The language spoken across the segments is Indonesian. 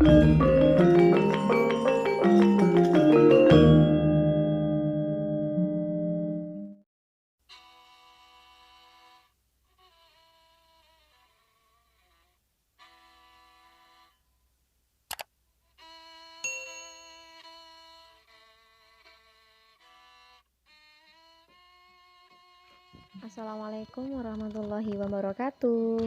Assalamualaikum warahmatullahi wabarakatuh.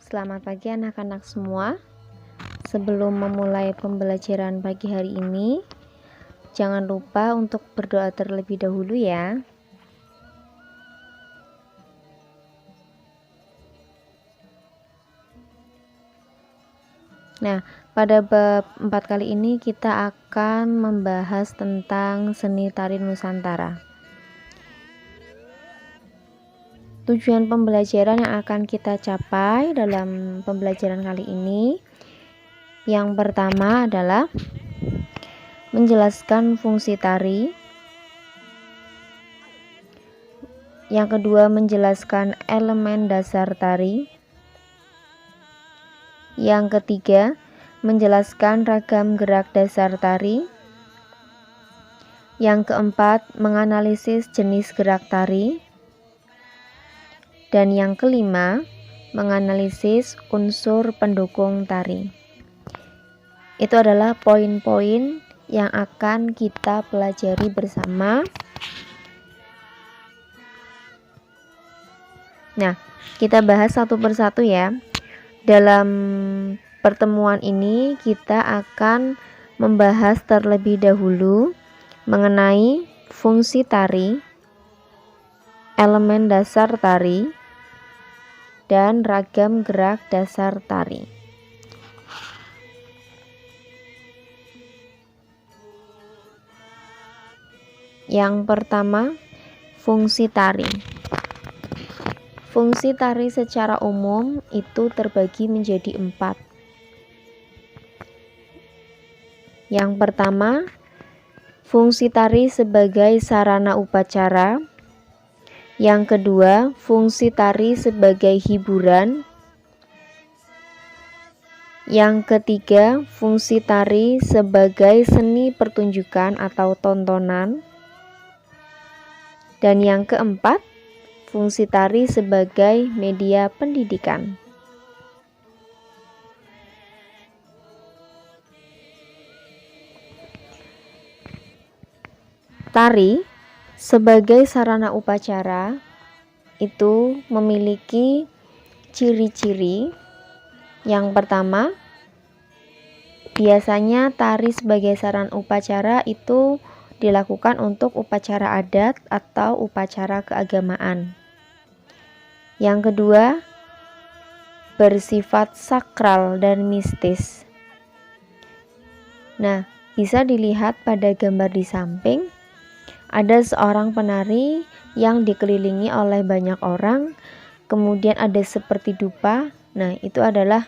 Selamat pagi anak-anak semua. Sebelum memulai pembelajaran pagi hari ini, jangan lupa untuk berdoa terlebih dahulu ya. Nah, pada bab 4 kali ini kita akan membahas tentang seni tari Nusantara. Tujuan pembelajaran yang akan kita capai dalam pembelajaran kali ini, yang pertama adalah menjelaskan fungsi tari. Yang kedua, menjelaskan elemen dasar tari. Yang ketiga, menjelaskan ragam gerak dasar tari. Yang keempat, menganalisis jenis gerak tari. Dan yang kelima, menganalisis unsur pendukung tari. Itu adalah poin-poin yang akan kita pelajari bersama. Nah, kita bahas satu persatu ya. Dalam pertemuan ini kita akan membahas terlebih dahulu mengenai fungsi tari, elemen dasar tari, dan ragam gerak dasar tari. Yang pertama, fungsi tari. Fungsi tari secara umum itu terbagi menjadi 4. Yang pertama, fungsi tari sebagai sarana upacara. Yang kedua, fungsi tari sebagai hiburan. Yang ketiga, fungsi tari sebagai seni pertunjukan atau tontonan. Dan yang keempat, fungsi tari sebagai media pendidikan. Tari sebagai sarana upacara itu memiliki ciri-ciri. Yang pertama, biasanya tari sebagai sarana upacara itu dilakukan untuk upacara adat atau upacara keagamaan. Yang kedua, bersifat sakral dan mistis. Nah, bisa dilihat pada gambar di samping. Ada seorang penari yang dikelilingi oleh banyak orang, kemudian ada seperti dupa. Nah, itu adalah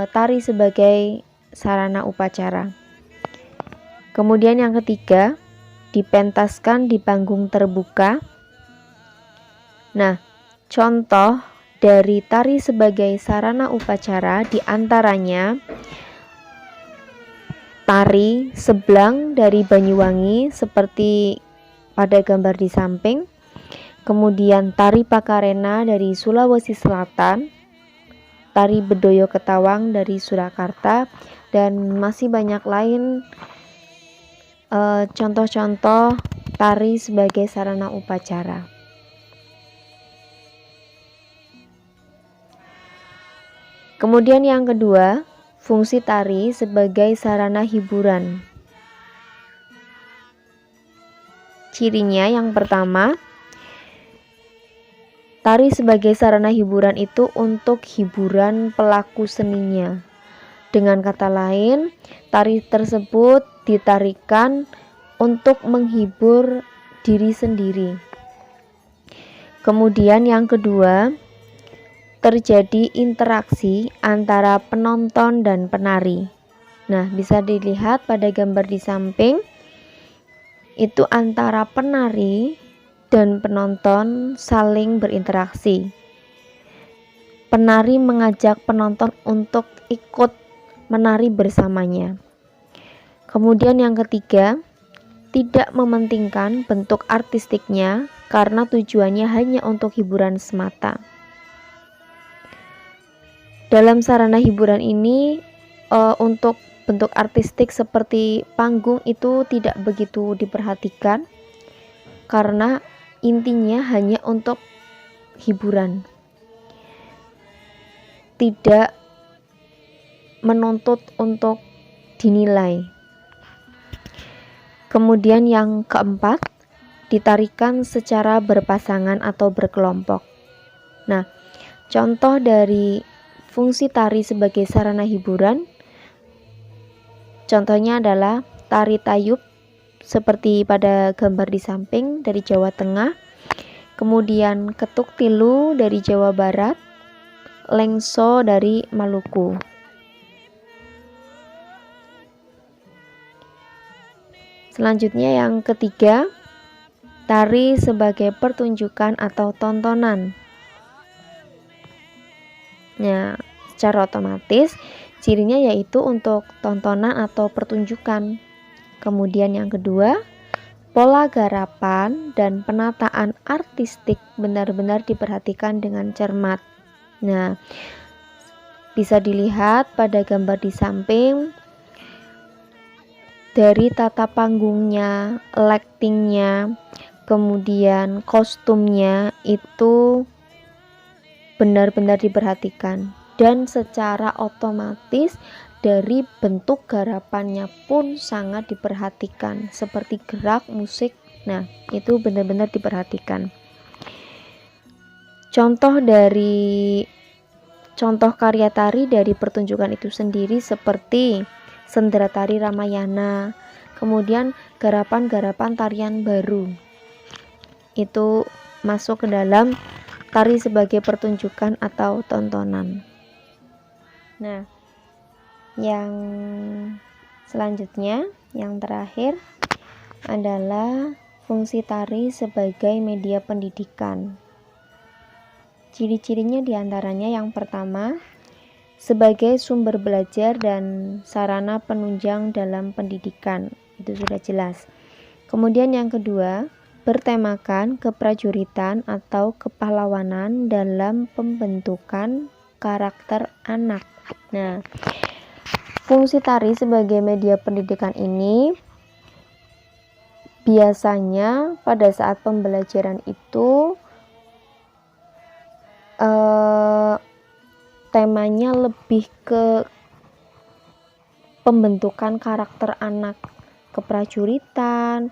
tari sebagai sarana upacara. Kemudian yang ketiga, dipentaskan di panggung terbuka. Nah, contoh dari tari sebagai sarana upacara diantaranya tari Seblang dari Banyuwangi seperti pada gambar di samping. Kemudian tari Pakarena dari Sulawesi Selatan, tari Bedoyo Ketawang dari Surakarta, dan masih banyak lain contoh-contoh tari sebagai sarana upacara. Kemudian yang kedua, fungsi tari sebagai sarana hiburan. Cirinya yang pertama, tari sebagai sarana hiburan itu untuk hiburan pelaku seninya. Dengan kata lain, tari tersebut ditarikan untuk menghibur diri sendiri. Kemudian yang kedua, terjadi interaksi antara penonton dan penari. Nah, bisa dilihat pada gambar di samping, itu antara penari dan penonton saling berinteraksi. Penari mengajak penonton untuk ikut menari bersamanya. Kemudian yang ketiga, tidak mementingkan bentuk artistiknya karena tujuannya hanya untuk hiburan semata. Dalam sarana hiburan ini, untuk bentuk artistik seperti panggung itu tidak begitu diperhatikan karena intinya hanya untuk hiburan, tidak menuntut untuk dinilai. Kemudian yang keempat, ditarikan secara berpasangan atau berkelompok. Nah, contoh dari fungsi tari sebagai sarana hiburan, contohnya adalah tari tayub seperti pada gambar di samping dari Jawa Tengah, kemudian ketuk tilu dari Jawa Barat, lengso dari Maluku. Selanjutnya yang ketiga, tari sebagai pertunjukan atau tontonan. Nah, secara otomatis cirinya yaitu untuk tontonan atau pertunjukan. Kemudian yang kedua, pola garapan dan penataan artistik benar-benar diperhatikan dengan cermat. Nah, bisa dilihat pada gambar di samping, dari tata panggungnya, lightingnya, kemudian kostumnya itu benar-benar diperhatikan, dan secara otomatis dari bentuk garapannya pun sangat diperhatikan, seperti gerak musik. Nah, itu benar-benar diperhatikan. Contoh karya tari dari pertunjukan itu sendiri seperti Sendera Tari Ramayana, kemudian garapan-garapan tarian baru itu masuk ke dalam tari sebagai pertunjukan atau tontonan. Nah, yang selanjutnya, yang terakhir adalah fungsi tari sebagai media pendidikan. Ciri-cirinya diantaranya yang pertama, sebagai sumber belajar dan sarana penunjang dalam pendidikan, itu sudah jelas. Kemudian yang kedua, bertemakan keprajuritan atau kepahlawanan dalam pembentukan karakter anak. Nah, fungsi tari sebagai media pendidikan ini biasanya pada saat pembelajaran itu temanya lebih ke pembentukan karakter anak, keprajuritan,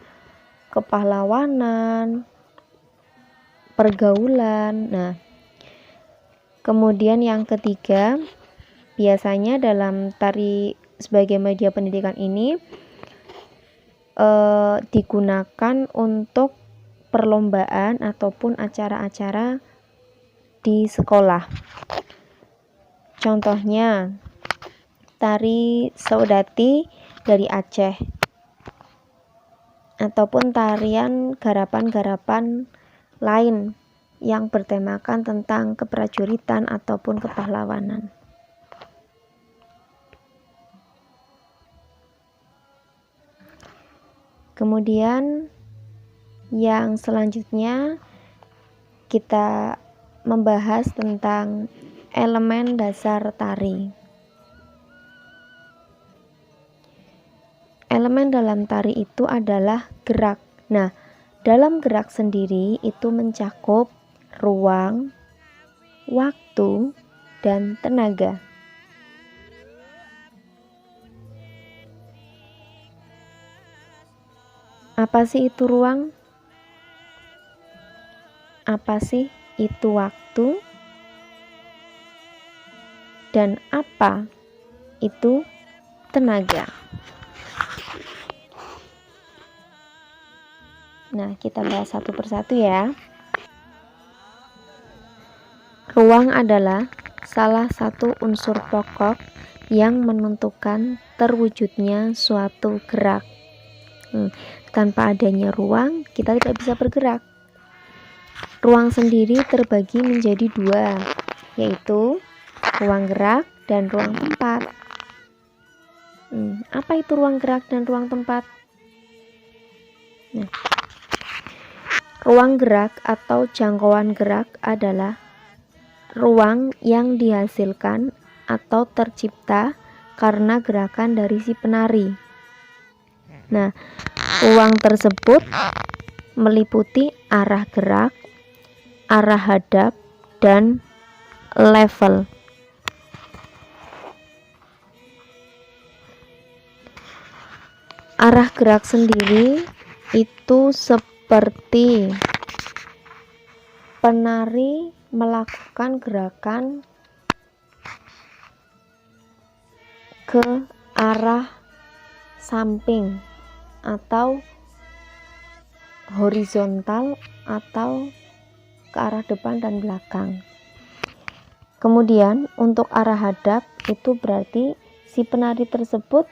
kepahlawanan, pergaulan. Nah, kemudian yang ketiga, biasanya dalam tari sebagai media pendidikan ini digunakan untuk perlombaan ataupun acara-acara di sekolah. Contohnya tari Saudati dari Aceh, ataupun tarian garapan-garapan lain yang bertemakan tentang keprajuritan ataupun kepahlawanan. Kemudian yang selanjutnya kita membahas tentang elemen dasar tari. Elemen dalam tari itu adalah gerak. Nah, dalam gerak sendiri itu mencakup ruang, waktu, dan tenaga. Apa sih itu ruang? Apa sih itu waktu? Dan apa itu tenaga? Nah, kita bahas satu persatu ya. Ruang adalah salah satu unsur pokok yang menentukan terwujudnya suatu gerak. Tanpa adanya ruang, kita tidak bisa bergerak. Ruang sendiri terbagi menjadi dua, yaitu ruang gerak dan ruang tempat. Apa itu ruang gerak dan ruang tempat? Nah, ruang gerak atau jangkauan gerak adalah ruang yang dihasilkan atau tercipta karena gerakan dari si penari. Nah, ruang tersebut meliputi arah gerak, arah hadap, dan level. Arah gerak sendiri itu seperti penari melakukan gerakan ke arah samping atau horizontal atau ke arah depan dan belakang. Kemudian untuk arah hadap itu berarti si penari tersebut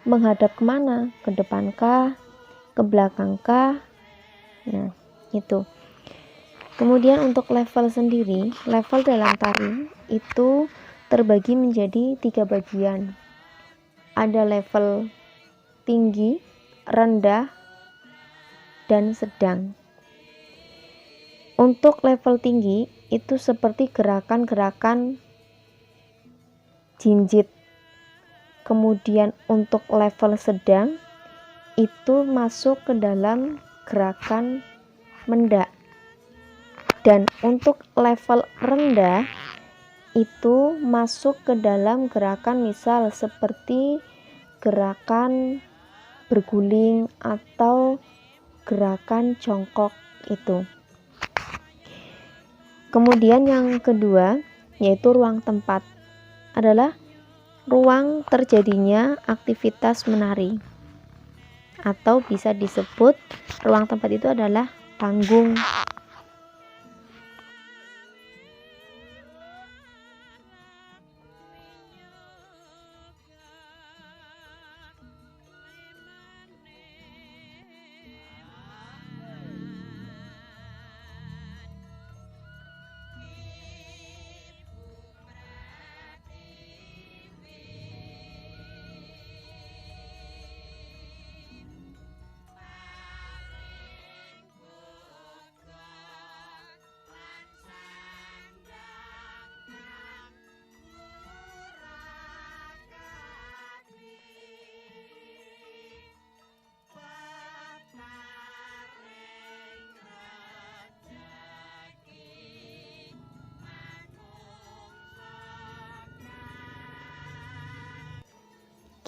menghadap kemana? Ke depan kah? Ke belakang kah? Nah, itu. Kemudian untuk level sendiri, level dalam tari itu terbagi menjadi 3 bagian. Ada level tinggi, rendah, dan sedang. Untuk level tinggi itu seperti gerakan-gerakan jinjit. Kemudian untuk level sedang itu masuk ke dalam gerakan mendak. Dan untuk level rendah itu masuk ke dalam gerakan misal seperti gerakan berguling atau gerakan jongkok itu. Kemudian yang kedua yaitu ruang tempat adalah ruang terjadinya aktivitas menari, atau bisa disebut ruang tempat itu adalah panggung.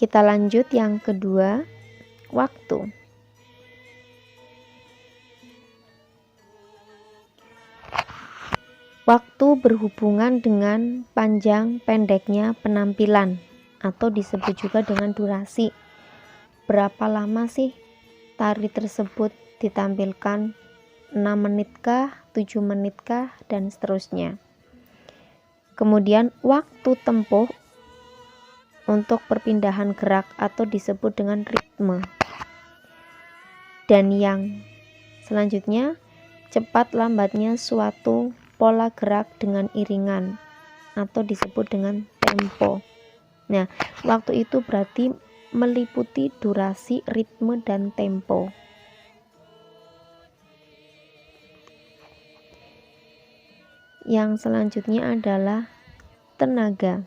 Kita lanjut yang kedua, waktu. Waktu berhubungan dengan panjang pendeknya penampilan atau disebut juga dengan durasi. Berapa lama sih tari tersebut ditampilkan? 6 menitkah, 7 menitkah, dan seterusnya. Kemudian waktu tempuh untuk perpindahan gerak atau disebut dengan ritme. Dan yang selanjutnya, cepat lambatnya suatu pola gerak dengan iringan atau disebut dengan tempo. Nah, waktu itu berarti meliputi durasi, ritme, dan tempo. Yang selanjutnya adalah tenaga.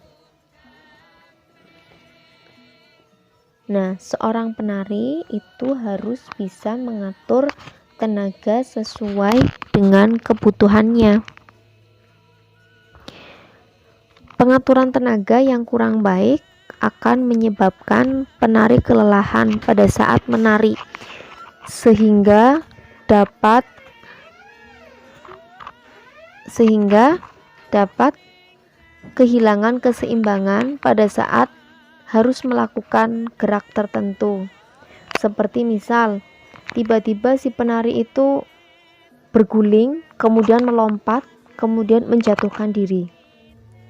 Nah, seorang penari itu harus bisa mengatur tenaga sesuai dengan kebutuhannya. Pengaturan tenaga yang kurang baik akan menyebabkan penari kelelahan pada saat menari, sehingga dapat kehilangan keseimbangan pada saat harus melakukan gerak tertentu. Seperti misal, tiba-tiba si penari itu berguling, kemudian melompat, kemudian menjatuhkan diri.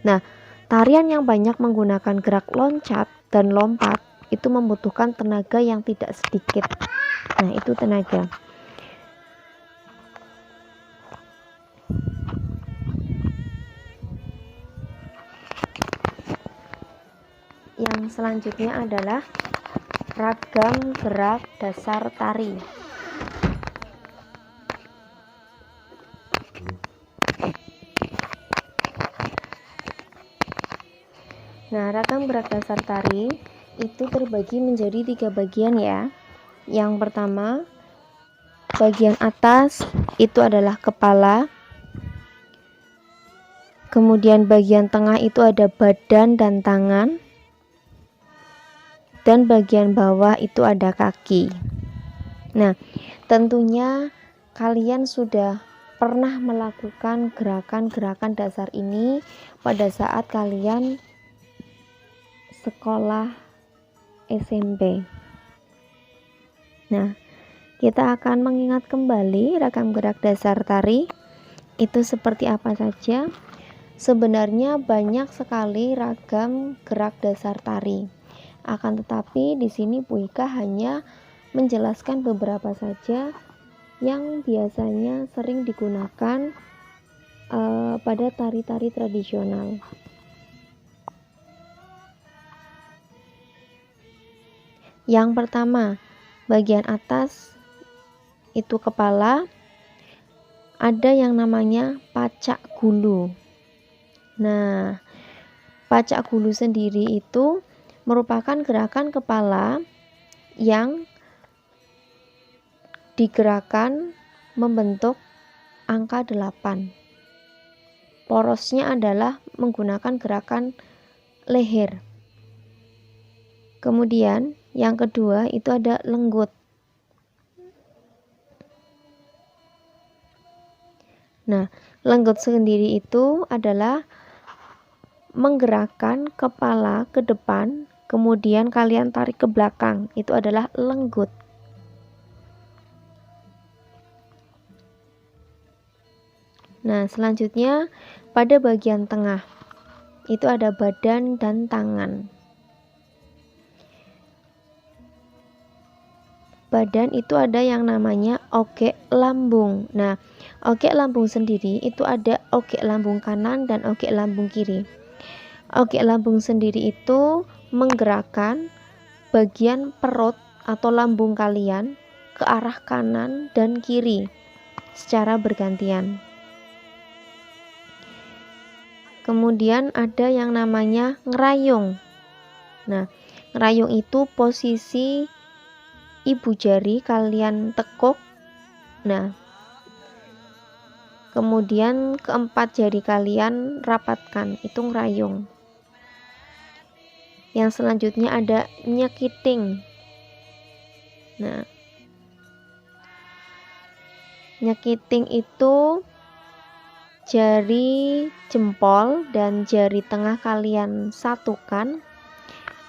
Nah, tarian yang banyak menggunakan gerak loncat dan lompat itu membutuhkan tenaga yang tidak sedikit. Nah, itu tenaga. Yang selanjutnya adalah ragam gerak dasar tari. Nah, ragam gerak dasar tari itu terbagi menjadi 3 bagian ya. Yang pertama, bagian atas itu adalah kepala. Kemudian bagian tengah itu ada badan dan tangan. Dan bagian bawah itu ada kaki. Nah, tentunya kalian sudah pernah melakukan gerakan-gerakan dasar ini pada saat kalian sekolah SMP. Nah, kita akan mengingat kembali ragam gerak dasar tari itu seperti apa saja. Sebenarnya banyak sekali ragam gerak dasar tari. Akan tetapi di sini Bu Ika hanya menjelaskan beberapa saja yang biasanya sering digunakan pada tari-tari tradisional. Yang pertama, bagian atas itu kepala, ada yang namanya pacak gulu. Nah, pacak gulu sendiri itu merupakan gerakan kepala yang digerakkan membentuk angka 8. Porosnya adalah menggunakan gerakan leher. Kemudian yang kedua itu ada lenggut. Nah, lenggut sendiri itu adalah menggerakkan kepala ke depan, kemudian kalian tarik ke belakang. Itu adalah lenggut. Nah, selanjutnya pada bagian tengah itu ada badan dan tangan. Badan itu ada yang namanya ogek lambung. Nah, ogek lambung sendiri itu ada ogek lambung kanan dan ogek lambung kiri. Ogek lambung sendiri itu menggerakkan bagian perut atau lambung kalian ke arah kanan dan kiri secara bergantian. Kemudian ada yang namanya ngerayung. Nah, ngerayung itu posisi ibu jari kalian tekuk. Nah, kemudian keempat jari kalian rapatkan, itu ngerayung. Yang selanjutnya ada nyekiting. Nah, nyekiting itu jari jempol dan jari tengah kalian satukan.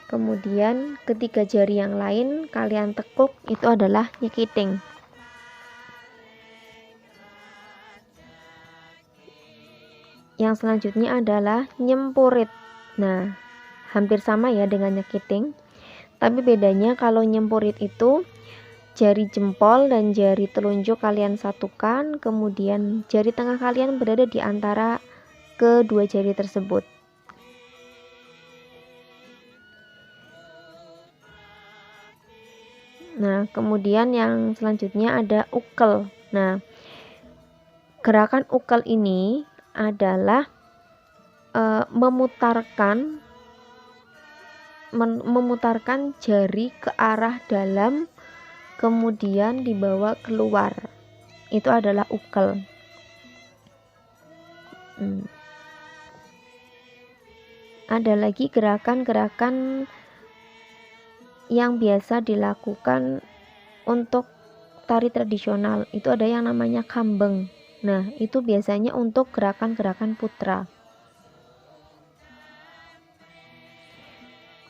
Kemudian ketiga jari yang lain kalian tekuk, itu adalah nyekiting. Yang selanjutnya adalah nyempurit. Nah, hampir sama ya dengan nyekiting. Tapi bedanya kalau nyempurit itu jari jempol dan jari telunjuk kalian satukan, kemudian jari tengah kalian berada di antara kedua jari tersebut. Nah, kemudian yang selanjutnya ada ukel. Nah, gerakan ukel ini adalah memutarkan jari ke arah dalam, kemudian dibawa keluar. Itu adalah ukel. Ada lagi gerakan-gerakan yang biasa dilakukan untuk tari tradisional. Itu ada yang namanya kambeng. Nah, itu biasanya untuk gerakan-gerakan putra.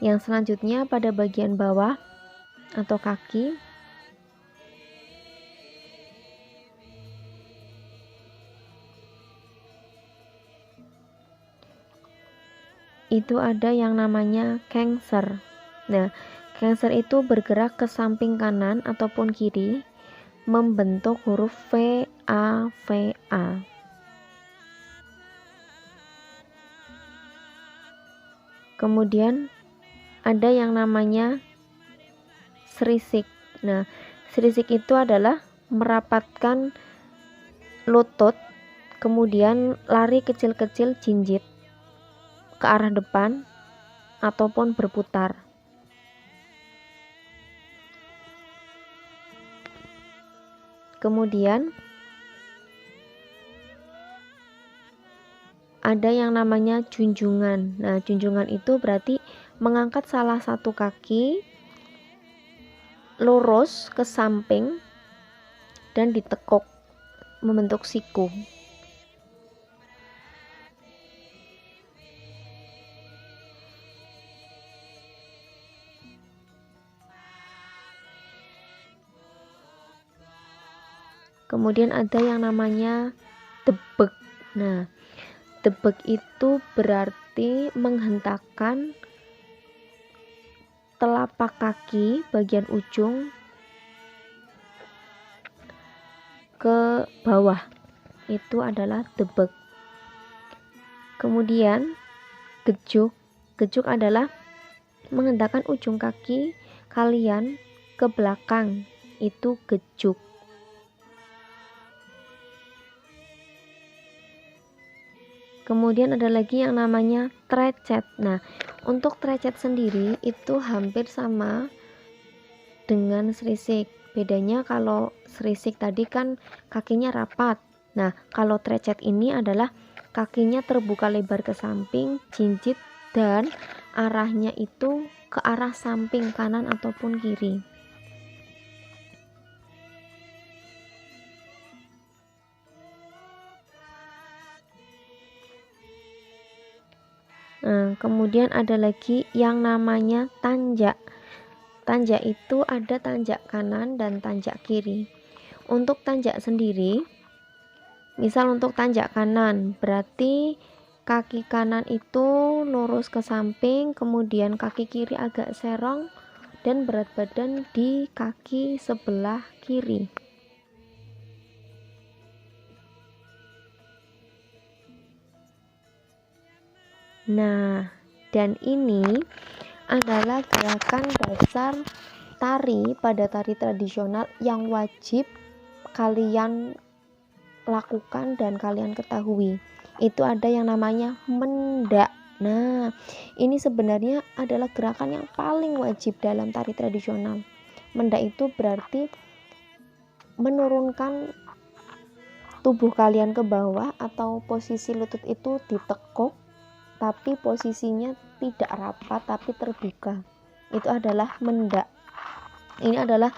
Yang selanjutnya pada bagian bawah atau kaki itu ada yang namanya kengser. Nah, kengser itu bergerak ke samping kanan ataupun kiri membentuk huruf V, A, V, A. Kemudian ada yang namanya serisik. Nah, serisik itu adalah merapatkan lutut, kemudian lari kecil-kecil jinjit ke arah depan ataupun berputar. Kemudian ada yang namanya junjungan. Nah, junjungan itu berarti mengangkat salah satu kaki lurus ke samping dan ditekuk membentuk siku. Kemudian ada yang namanya debek. Nah, debek itu berarti menghentakkan telapak kaki bagian ujung ke bawah. Itu adalah debek. Kemudian gejuk. Gejuk adalah menghentakkan ujung kaki kalian ke belakang. Itu gejuk. Kemudian ada lagi yang namanya trecet. Nah, untuk trecet sendiri itu hampir sama dengan serisik. Bedanya kalau serisik tadi kan kakinya rapat. Nah, kalau trecet ini adalah kakinya terbuka lebar ke samping, jinjit, dan arahnya itu ke arah samping kanan ataupun kiri. Nah, kemudian ada lagi yang namanya tanjak. Tanjak itu ada tanjak kanan dan tanjak kiri. Untuk tanjak sendiri, misal untuk tanjak kanan, berarti kaki kanan itu lurus ke samping, kemudian kaki kiri agak serong, dan berat badan di kaki sebelah kiri. Nah, dan ini adalah gerakan dasar tari pada tari tradisional yang wajib kalian lakukan dan kalian ketahui. Itu ada yang namanya mendak. Nah, ini sebenarnya adalah gerakan yang paling wajib dalam tari tradisional. Mendak itu berarti menurunkan tubuh kalian ke bawah atau posisi lutut itu ditekuk, tapi posisinya tidak rapat tapi terbuka. Itu adalah mendak. Ini adalah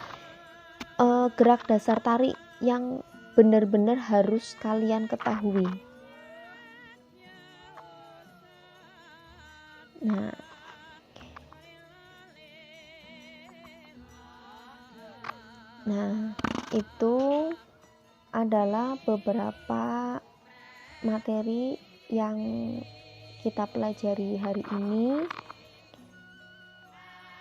gerak dasar tari yang benar-benar harus kalian ketahui. Nah, itu adalah beberapa materi yang kita pelajari hari ini.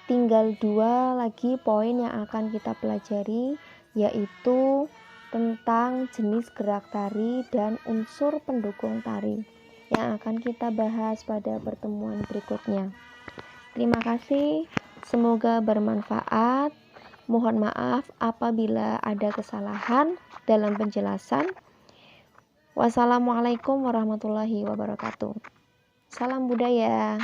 Tinggal 2 lagi poin yang akan kita pelajari, yaitu tentang jenis gerak tari dan unsur pendukung tari yang akan kita bahas pada pertemuan berikutnya. Terima kasih, semoga bermanfaat. Mohon maaf apabila ada kesalahan dalam penjelasan. Wassalamualaikum warahmatullahi wabarakatuh. Salam budaya.